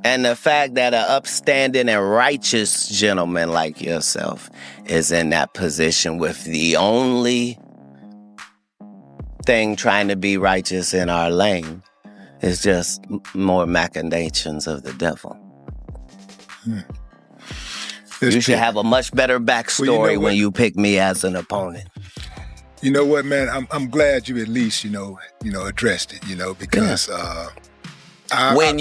And the fact that an upstanding and righteous gentleman like yourself is in that position with the only thing trying to be righteous in our lane is just more machinations of the devil. You should have a much better backstory when you pick me as an opponent. You know what, man? I'm glad you at least, addressed it, because when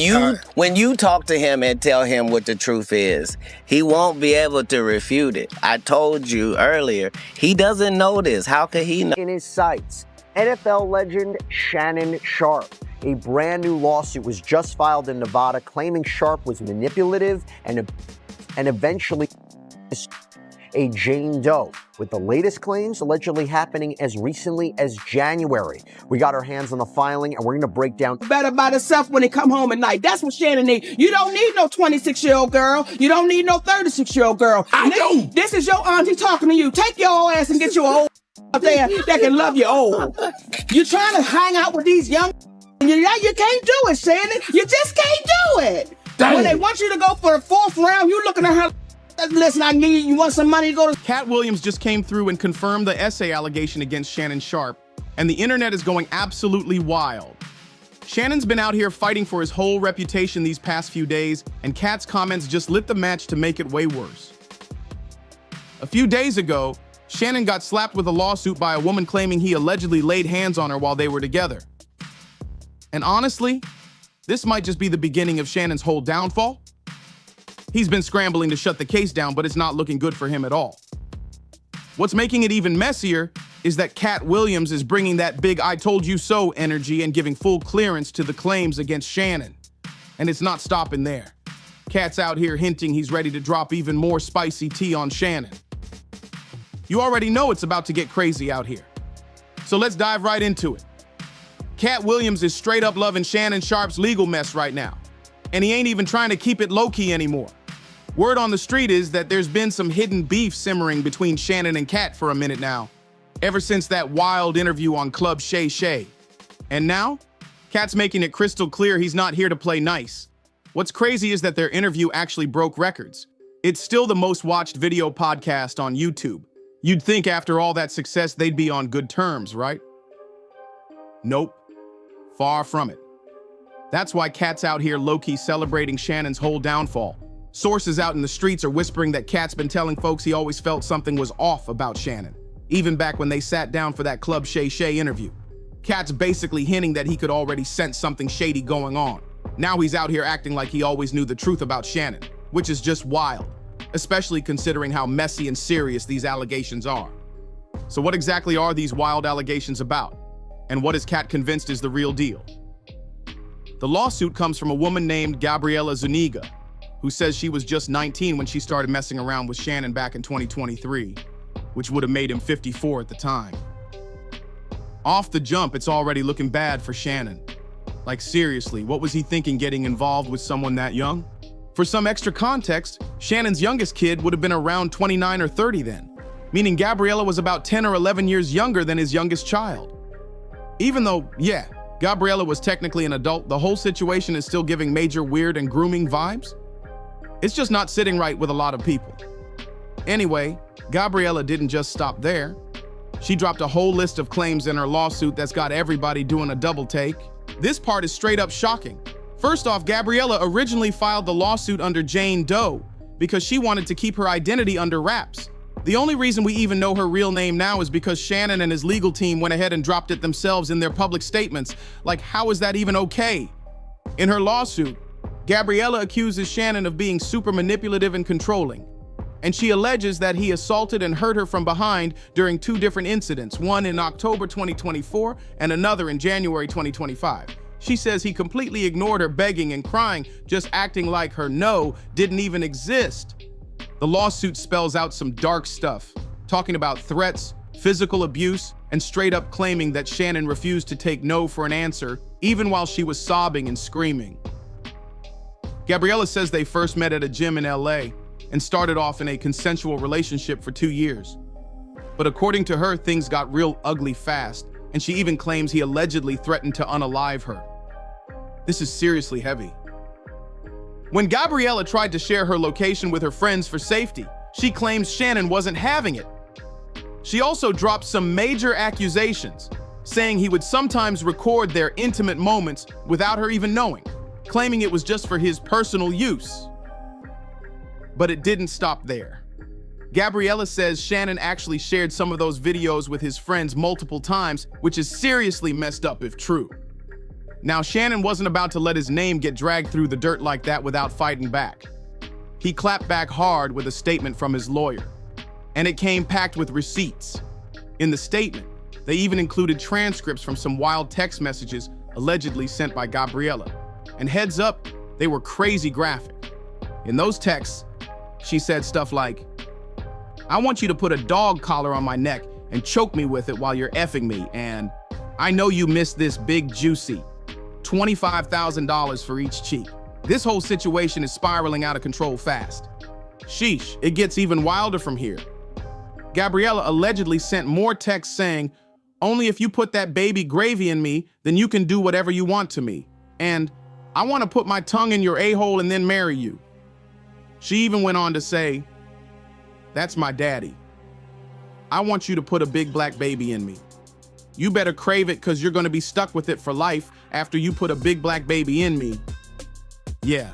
you talk to him and tell him what the truth is, he won't be able to refute it. I told you earlier, he doesn't know this. How could he know? In his sights, NFL legend Shannon Sharpe. A brand new lawsuit was just filed in Nevada claiming Sharpe was manipulative and eventually a Jane Doe, with the latest claims allegedly happening as recently as January. We got our hands on the filing, and we're going to break down. Better by herself when they come home at night. That's what Shannon needs. You don't need no 26-year-old girl. You don't need no 36-year-old girl. This is your auntie talking to you. Take your ass and get your old up there that can love you old. You're trying to hang out with these young. You can't do it, Shannon. You just can't do it. When they want you to go for the 4th round, you looking at her. Listen, I need you want some money to go to. Katt Williams just came through and confirmed the essay allegation against Shannon Sharpe, and the internet is going absolutely wild. Shannon's been out here fighting for his whole reputation these past few days, and Katt's comments just lit the match to make it way worse. A few days ago, Shannon got slapped with a lawsuit by a woman claiming he allegedly laid hands on her while they were together. And honestly, this might just be the beginning of Shannon's whole downfall. He's been scrambling to shut the case down, but it's not looking good for him at all. What's making it even messier is that Katt Williams is bringing that big I told you so energy and giving full clearance to the claims against Shannon. And it's not stopping there. Katt's out here hinting he's ready to drop even more spicy tea on Shannon. You already know it's about to get crazy out here. So let's dive right into it. Katt Williams is straight up loving Shannon Sharpe's legal mess right now. And he ain't even trying to keep it low-key anymore. Word on the street is that there's been some hidden beef simmering between Shannon and Katt for a minute now, ever since that wild interview on Club Shay Shay. And now, Katt's making it crystal clear he's not here to play nice. What's crazy is that their interview actually broke records. It's still the most watched video podcast on YouTube. You'd think after all that success they'd be on good terms, right? Nope. Far from it. That's why Katt's out here low-key celebrating Shannon's whole downfall. Sources out in the streets are whispering that Katt's been telling folks he always felt something was off about Shannon, even back when they sat down for that Club Shay Shay interview. Katt's basically hinting that he could already sense something shady going on. Now he's out here acting like he always knew the truth about Shannon, which is just wild, especially considering how messy and serious these allegations are. So what exactly are these wild allegations about? And what is Katt convinced is the real deal? The lawsuit comes from a woman named Gabriela Zuniga, who says she was just 19 when she started messing around with Shannon back in 2023, which would have made him 54 at the time. Off the jump, it's already looking bad for Shannon. Like seriously, what was he thinking getting involved with someone that young? For some extra context, Shannon's youngest kid would have been around 29 or 30 then, meaning Gabriela was about 10 or 11 years younger than his youngest child. Even though, yeah, Gabriela was technically an adult, the whole situation is still giving major weird and grooming vibes. It's just not sitting right with a lot of people. Anyway, Gabriela didn't just stop there. She dropped a whole list of claims in her lawsuit that's got everybody doing a double take. This part is straight up shocking. First off, Gabriela originally filed the lawsuit under Jane Doe because she wanted to keep her identity under wraps. The only reason we even know her real name now is because Shannon and his legal team went ahead and dropped it themselves in their public statements. Like, how is that even okay? In her lawsuit, Gabriela accuses Shannon of being super manipulative and controlling, and she alleges that he assaulted and hurt her from behind during 2 different incidents, one in October 2024 and another in January 2025. She says he completely ignored her begging and crying, just acting like her no didn't even exist. The lawsuit spells out some dark stuff, talking about threats, physical abuse, and straight up claiming that Shannon refused to take no for an answer, even while she was sobbing and screaming. Gabriela says they first met at a gym in LA and started off in a consensual relationship for 2 years. But according to her, things got real ugly fast, and she even claims he allegedly threatened to unalive her. This is seriously heavy. When Gabriella tried to share her location with her friends for safety, she claims Shannon wasn't having it. She also dropped some major accusations, saying he would sometimes record their intimate moments without her even knowing, claiming it was just for his personal use. But it didn't stop there. Gabriella says Shannon actually shared some of those videos with his friends multiple times, which is seriously messed up if true. Now, Shannon wasn't about to let his name get dragged through the dirt like that without fighting back. He clapped back hard with a statement from his lawyer, and it came packed with receipts. In the statement, they even included transcripts from some wild text messages allegedly sent by Gabriella. And heads up, they were crazy graphic. In those texts, she said stuff like, "I want you to put a dog collar on my neck and choke me with it while you're effing me, and I know you missed this big juicy. $25,000 for each cheek." This whole situation is spiraling out of control fast. Sheesh, it gets even wilder from here. Gabriella allegedly sent more texts saying, "Only if you put that baby gravy in me, then you can do whatever you want to me. And I want to put my tongue in your a-hole and then marry you." She even went on to say, "That's my daddy. I want you to put a big black baby in me. You better crave it because you're going to be stuck with it for life after you put a big black baby in me." Yeah.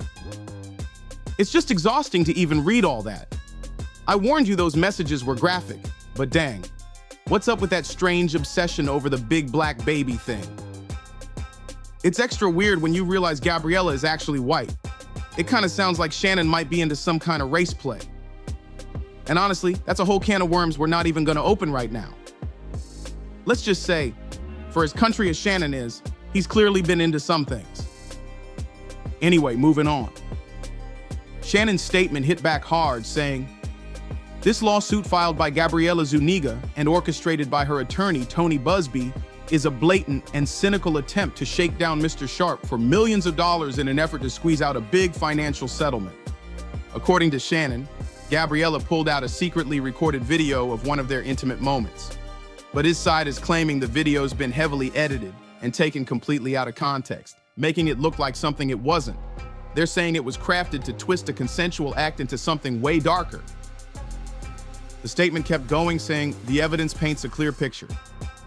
It's just exhausting to even read all that. I warned you those messages were graphic, but dang, what's up with that strange obsession over the big black baby thing? It's extra weird when you realize Gabriella is actually white. It kind of sounds like Shannon might be into some kind of race play. And honestly, that's a whole can of worms we're not even going to open right now. Let's just say, for as country as Shannon is, he's clearly been into some things. Anyway, moving on. Shannon's statement hit back hard, saying, "This lawsuit filed by Gabriella Zuniga and orchestrated by her attorney, Tony Busby, is a blatant and cynical attempt to shake down Mr. Sharpe for millions of dollars in an effort to squeeze out a big financial settlement." According to Shannon, Gabriella pulled out a secretly recorded video of one of their intimate moments. But his side is claiming the video's been heavily edited and taken completely out of context, making it look like something it wasn't. They're saying it was crafted to twist a consensual act into something way darker. The statement kept going, saying, "The evidence paints a clear picture.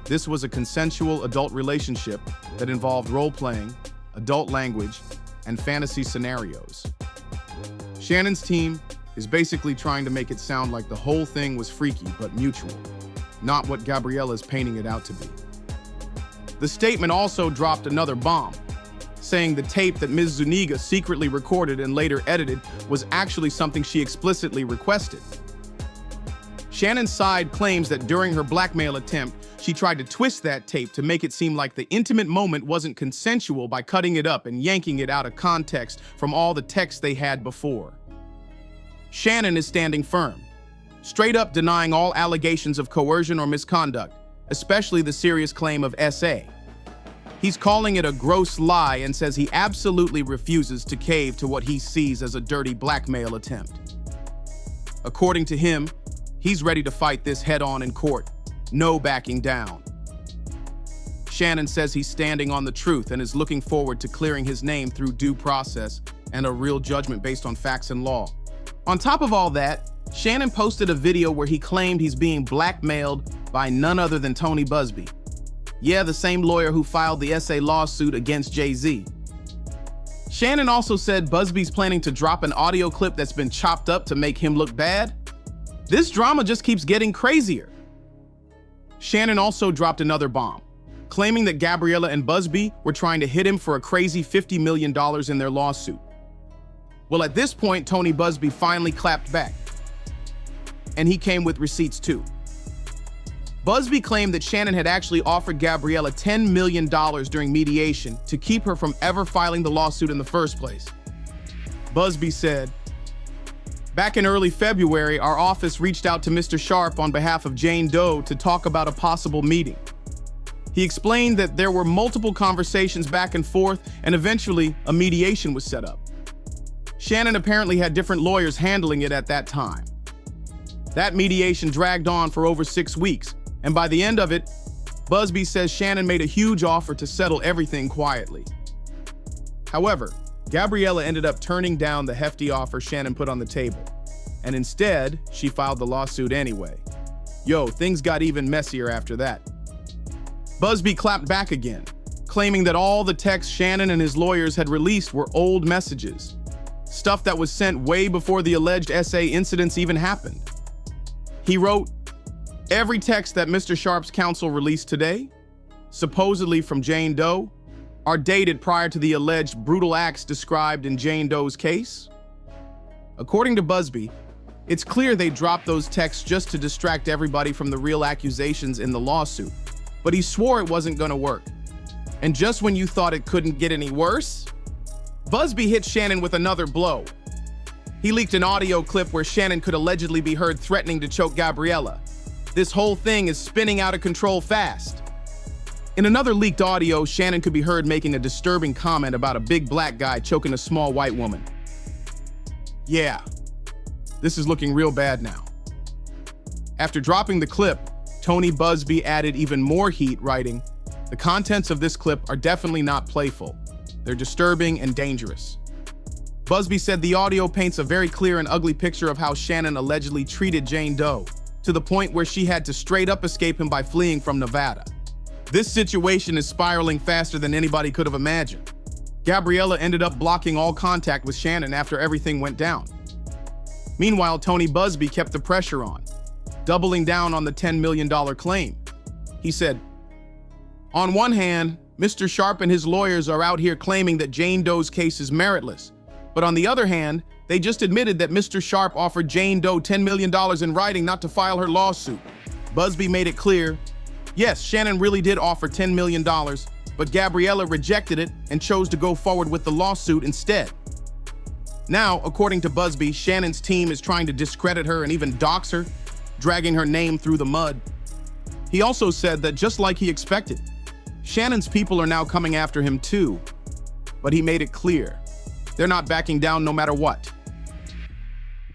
This was a consensual adult relationship that involved role-playing, adult language, and fantasy scenarios." Shannon's team is basically trying to make it sound like the whole thing was freaky but mutual, not what Gabriella is painting it out to be. The statement also dropped another bomb, saying the tape that Ms. Zuniga secretly recorded and later edited was actually something she explicitly requested. Shannon's side claims that during her blackmail attempt, she tried to twist that tape to make it seem like the intimate moment wasn't consensual by cutting it up and yanking it out of context from all the texts they had before. Shannon is standing firm, straight up denying all allegations of coercion or misconduct, especially the serious claim of SA. He's calling it a gross lie and says he absolutely refuses to cave to what he sees as a dirty blackmail attempt. According to him, he's ready to fight this head-on in court. No backing down. Shannon says he's standing on the truth and is looking forward to clearing his name through due process and a real judgment based on facts and law. On top of all that, Shannon posted a video where he claimed he's being blackmailed by none other than Tony Busby. Yeah, the same lawyer who filed the SA lawsuit against Jay-Z. Shannon also said Busby's planning to drop an audio clip that's been chopped up to make him look bad. This drama just keeps getting crazier. Shannon also dropped another bomb, claiming that Gabriella and Busby were trying to hit him for a crazy $50 million in their lawsuit. Well, at this point, Tony Busby finally clapped back, and he came with receipts too. Busby claimed that Shannon had actually offered Gabriella $10 million during mediation to keep her from ever filing the lawsuit in the first place. Busby said, "Back in early February, our office reached out to Mr. Sharpe on behalf of Jane Doe to talk about a possible meeting. He explained that there were multiple conversations back and forth, and eventually a mediation was set up. Shannon apparently had different lawyers handling it at that time. That mediation dragged on for over 6 weeks, and by the end of it, Busby says Shannon made a huge offer to settle everything quietly. However, Gabriella ended up turning down the hefty offer Shannon put on the table, and instead, she filed the lawsuit anyway. Yo, things got even messier after that. Busby clapped back again, claiming that all the texts Shannon and his lawyers had released were old messages, stuff that was sent way before the alleged SA incidents even happened. He wrote, "Every text that Mr. Sharpe's counsel released today, supposedly from Jane Doe, are dated prior to the alleged brutal acts described in Jane Doe's case." According to Busby, it's clear they dropped those texts just to distract everybody from the real accusations in the lawsuit, but he swore it wasn't gonna work. And just when you thought it couldn't get any worse, Busby hit Shannon with another blow. He leaked an audio clip where Shannon could allegedly be heard threatening to choke Gabriella. This whole thing is spinning out of control fast. In another leaked audio, Shannon could be heard making a disturbing comment about a big black guy choking a small white woman. Yeah, this is looking real bad now. After dropping the clip, Tony Busby added even more heat, writing, "The contents of this clip are definitely not playful. They're disturbing and dangerous." Busby said the audio paints a very clear and ugly picture of how Shannon allegedly treated Jane Doe, to the point where she had to straight up escape him by fleeing from Nevada. This situation is spiraling faster than anybody could have imagined. Gabriella ended up blocking all contact with Shannon after everything went down. Meanwhile, Tony Busby kept the pressure on, doubling down on the $10 million claim. He said, "On one hand, Mr. Sharpe and his lawyers are out here claiming that Jane Doe's case is meritless. But on the other hand, they just admitted that Mr. Sharpe offered Jane Doe $10 million in writing not to file her lawsuit." Busby made it clear, yes, Shannon really did offer $10 million, but Gabriella rejected it and chose to go forward with the lawsuit instead. Now, according to Busby, Shannon's team is trying to discredit her and even dox her, dragging her name through the mud. He also said that just like he expected, Shannon's people are now coming after him too, but he made it clear, they're not backing down no matter what.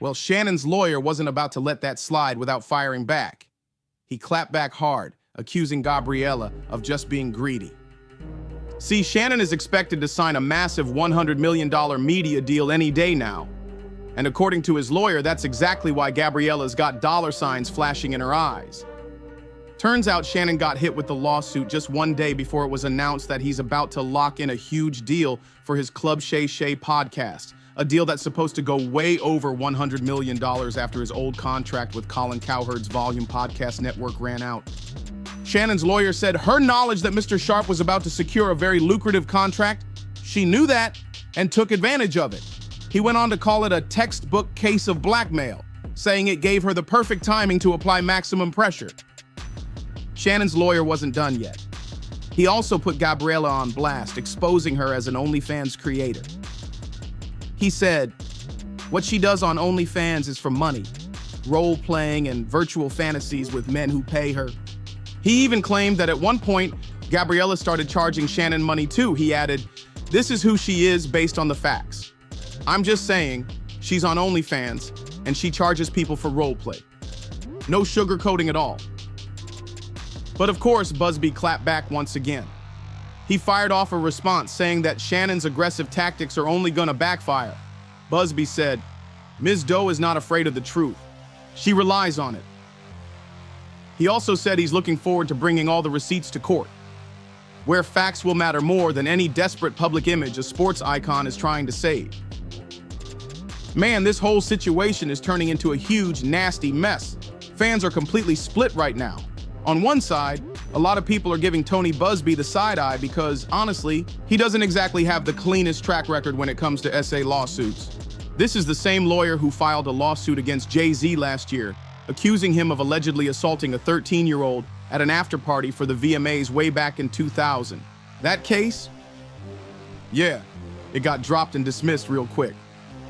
Well, Shannon's lawyer wasn't about to let that slide without firing back. He clapped back hard, accusing Gabriella of just being greedy. See, Shannon is expected to sign a massive $100 million media deal any day now. And according to his lawyer, that's exactly why Gabriella's got dollar signs flashing in her eyes. Turns out Shannon got hit with the lawsuit just one day before it was announced that he's about to lock in a huge deal for his Club Shay Shay podcast, a deal that's supposed to go way over $100 million after his old contract with Colin Cowherd's Volume Podcast Network ran out. Shannon's lawyer said her knowledge that Mr. Sharpe was about to secure a very lucrative contract, she knew that and took advantage of it. He went on to call it a textbook case of blackmail, saying it gave her the perfect timing to apply maximum pressure. Shannon's lawyer wasn't done yet. He also put Gabriella on blast, exposing her as an OnlyFans creator. He said, what she does on OnlyFans is for money, role-playing and virtual fantasies with men who pay her. He even claimed that at one point, Gabriella started charging Shannon money too. He added, "This is who she is based on the facts. I'm just saying, she's on OnlyFans, and she charges people for roleplay. No sugarcoating at all." But of course, Busby clapped back once again. He fired off a response saying that Shannon's aggressive tactics are only gonna backfire. Busby said, "Ms. Doe is not afraid of the truth. She relies on it." He also said he's looking forward to bringing all the receipts to court, where facts will matter more than any desperate public image a sports icon is trying to save. Man, this whole situation is turning into a huge, nasty mess. Fans are completely split right now. On one side, a lot of people are giving Tony Busby the side eye because, honestly, he doesn't exactly have the cleanest track record when it comes to SA lawsuits. This is the same lawyer who filed a lawsuit against Jay-Z last year, accusing him of allegedly assaulting a 13-year-old at an after-party for the VMAs way back in 2000. That case? Yeah, it got dropped and dismissed real quick.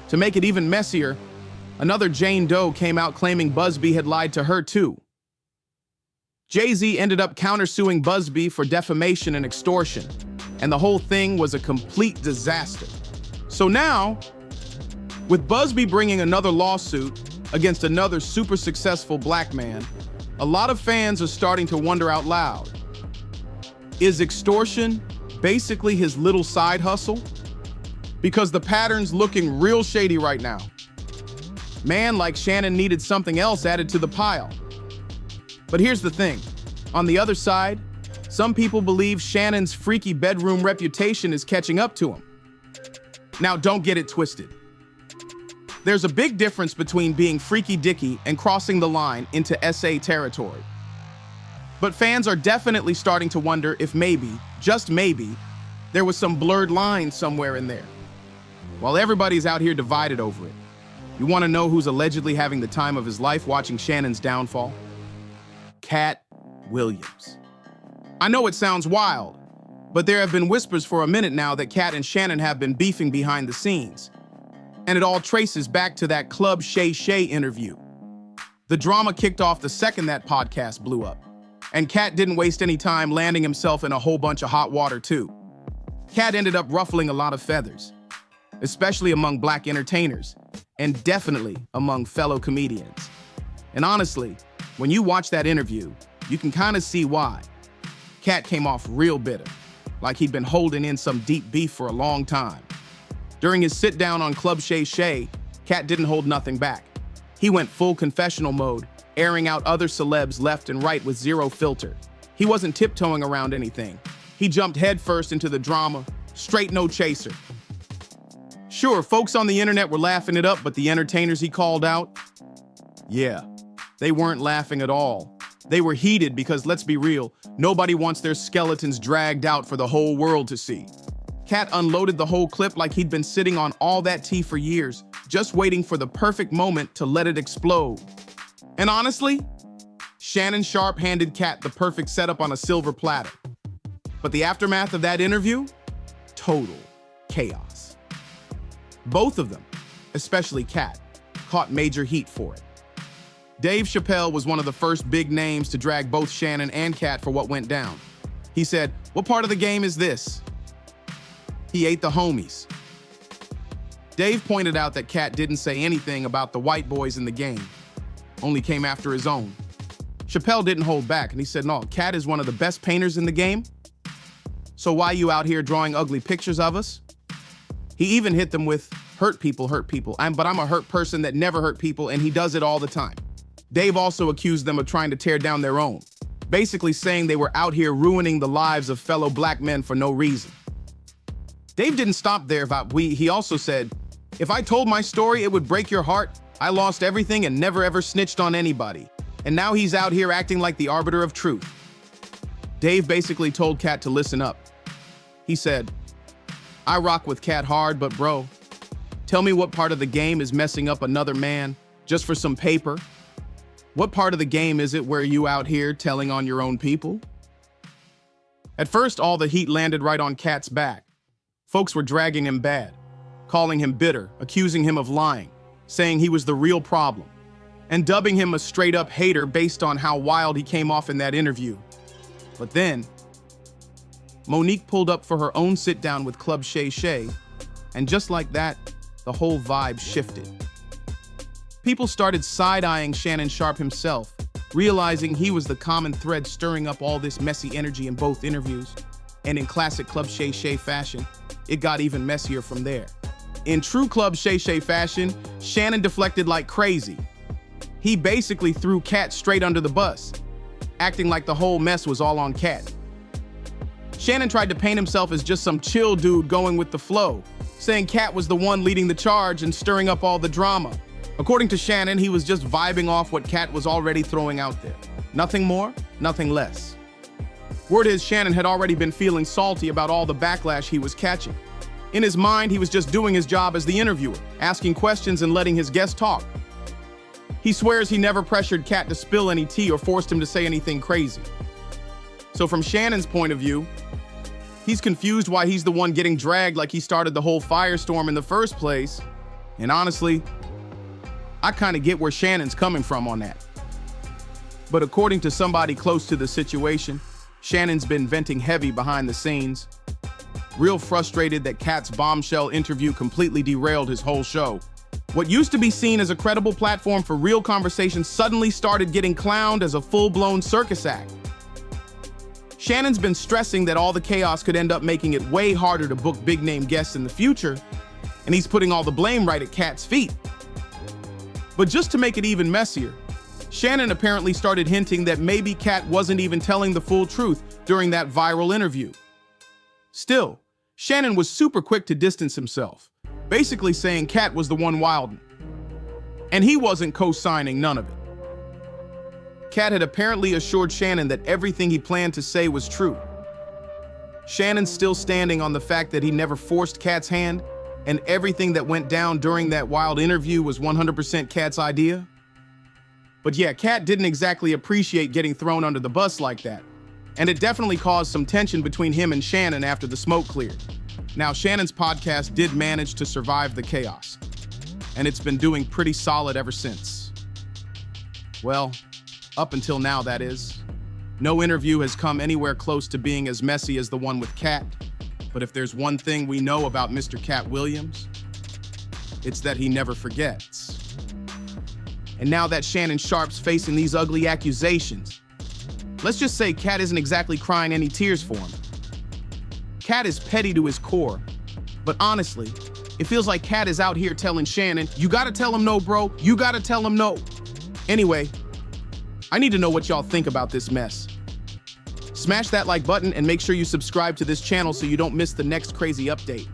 To make it even messier, another Jane Doe came out claiming Busby had lied to her too. Jay-Z ended up countersuing Busby for defamation and extortion, and the whole thing was a complete disaster. So now, with Busby bringing another lawsuit against another super successful black man, a lot of fans are starting to wonder out loud, is extortion basically his little side hustle? because the pattern's looking real shady right now. Man like Shannon needed something else added to the pile. But here's the thing. On the other side, some people believe Shannon's freaky bedroom reputation is catching up to him. Now, don't get it twisted. There's a big difference between being freaky dicky and crossing the line into SA territory. But fans are definitely starting to wonder if maybe, just maybe, there was some blurred line somewhere in there. While everybody's out here divided over it, you want to know who's allegedly having the time of his life watching Shannon's downfall? Katt Williams. I know it sounds wild, but there have been whispers for a minute now that Katt and Shannon have been beefing behind the scenes. And it all traces back to that Club Shay Shay interview. The drama kicked off the second that podcast blew up. And Katt didn't waste any time landing himself in a whole bunch of hot water too. Katt ended up ruffling a lot of feathers, especially among black entertainers, and definitely among fellow comedians. And honestly, when you watch that interview, you can kind of see why. Katt came off real bitter, like he'd been holding in some deep beef for a long time. During his sit-down on Club Shay Shay, Katt didn't hold nothing back. He went full confessional mode, airing out other celebs left and right with zero filter. He wasn't tiptoeing around anything. He jumped headfirst into the drama, straight no chaser. Sure, folks on the internet were laughing it up, but the entertainers he called out, yeah, they weren't laughing at all. They were heated because, let's be real, nobody wants their skeletons dragged out for the whole world to see. Katt unloaded the whole clip like he'd been sitting on all that tea for years, just waiting for the perfect moment to let it explode. And honestly, Shannon Sharpe handed Katt the perfect setup on a silver platter. But the aftermath of that interview? Total chaos. Both of them, especially Katt, caught major heat for it. Dave Chappelle was one of the first big names to drag both Shannon and Katt for what went down. He said, "What part of the game is this?" He ate the homies. Dave pointed out that Katt didn't say anything about the white boys in the game, only came after his own. Chappelle didn't hold back, and he said, "No, Katt is one of the best painters in the game. So why you out here drawing ugly pictures of us?" He even hit them with, hurt people. But I'm a hurt person that never hurt people, and he does it all the time. Dave also accused them of trying to tear down their own, basically saying they were out here ruining the lives of fellow black men for no reason. Dave didn't stop there, he also said, "If I told my story, it would break your heart. I lost everything and never ever snitched on anybody. And now he's out here acting like the arbiter of truth." Dave basically told Katt to listen up. He said, "I rock with Katt hard, but bro, tell me what part of the game is messing up another man just for some paper? What part of the game is it where you out here telling on your own people?" At first, all the heat landed right on Katt's back. Folks were dragging him bad, calling him bitter, accusing him of lying, saying he was the real problem, and dubbing him a straight-up hater based on how wild he came off in that interview. But then, Monique pulled up for her own sit-down with Club Shay Shay, and just like that, the whole vibe shifted. People started side-eyeing Shannon Sharpe himself, realizing he was the common thread stirring up all this messy energy in both interviews. And in classic Club Shay Shay fashion, it got even messier from there. In true Club Shay Shay fashion, Shannon deflected like crazy. He basically threw Katt straight under the bus, acting like the whole mess was all on Katt. Shannon tried to paint himself as just some chill dude going with the flow, saying Katt was the one leading the charge and stirring up all the drama. According to Shannon, he was just vibing off what Katt was already throwing out there. Nothing more, nothing less. Word is Shannon had already been feeling salty about all the backlash he was catching. In his mind, he was just doing his job as the interviewer, asking questions and letting his guests talk. He swears he never pressured Katt to spill any tea or forced him to say anything crazy. So from Shannon's point of view, he's confused why he's the one getting dragged like he started the whole firestorm in the first place. And honestly, I kind of get where Shannon's coming from on that. But according to somebody close to the situation, Shannon's been venting heavy behind the scenes, real frustrated that Katt's bombshell interview completely derailed his whole show. What used to be seen as a credible platform for real conversation suddenly started getting clowned as a full-blown circus act. Shannon's been stressing that all the chaos could end up making it way harder to book big-name guests in the future, and he's putting all the blame right at Katt's feet. But just to make it even messier, Shannon apparently started hinting that maybe Katt wasn't even telling the full truth during that viral interview. Still, Shannon was super quick to distance himself, basically saying Katt was the one wildin'. And he wasn't co-signing none of it. Katt had apparently assured Shannon that everything he planned to say was true. Shannon's still standing on the fact that he never forced Katt's hand, and everything that went down during that wild interview was 100% Katt's idea. But yeah, Katt didn't exactly appreciate getting thrown under the bus like that, and it definitely caused some tension between him and Shannon after the smoke cleared. Now, Shannon's podcast did manage to survive the chaos, and it's been doing pretty solid ever since. Well, up until now, that is. No interview has come anywhere close to being as messy as the one with Katt, but if there's one thing we know about Mr. Katt Williams, it's that he never forgets. And now that Shannon Sharpe's facing these ugly accusations, let's just say Katt isn't exactly crying any tears for him. Katt is petty to his core, but honestly, it feels like Katt is out here telling Shannon, you gotta tell him no, bro, you gotta tell him no. Anyway, I need to know what y'all think about this mess. Smash that like button and make sure you subscribe to this channel so you don't miss the next crazy update.